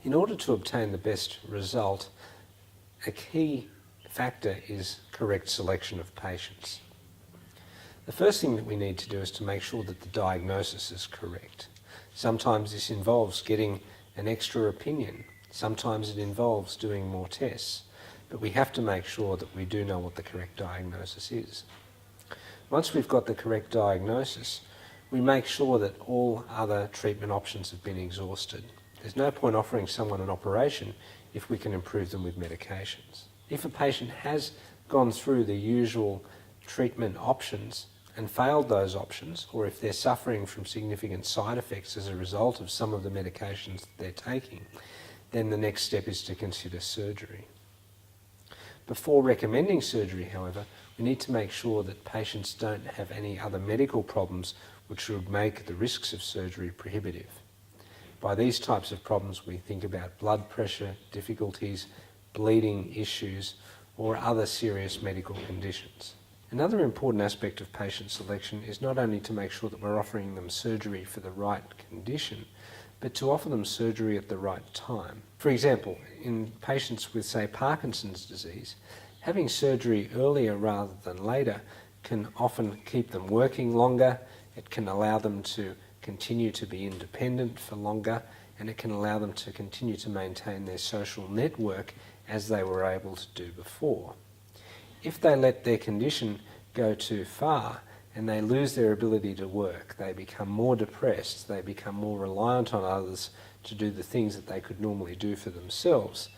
In order to obtain the best result, a key factor is correct selection of patients. The first thing that we need to do is to make sure that the diagnosis is correct. Sometimes this involves getting an extra opinion. Sometimes it involves doing more tests. But we have to make sure that we do know what the correct diagnosis is. Once we've got the correct diagnosis, we make sure that all other treatment options have been exhausted. There's no point offering someone an operation if we can improve them with medications. If a patient has gone through the usual treatment options and failed those options, or if they're suffering from significant side effects as a result of some of the medications that they're taking, then the next step is to consider surgery. Before recommending surgery, however, we need to make sure that patients don't have any other medical problems which would make the risks of surgery prohibitive. By these types of problems, we think about blood pressure, difficulties, bleeding issues, or other serious medical conditions. Another important aspect of patient selection is not only to make sure that we're offering them surgery for the right condition, but to offer them surgery at the right time. For example, in patients with, say, Parkinson's disease, having surgery earlier rather than later can often keep them working longer, it can allow them to continue to be independent for longer, and it can allow them to continue to maintain their social network as they were able to do before. If they let their condition go too far and they lose their ability to work, they become more depressed, they become more reliant on others to do the things that they could normally do for themselves,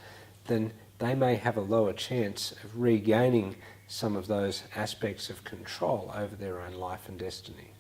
then they may have a lower chance of regaining some of those aspects of control over their own life and destiny.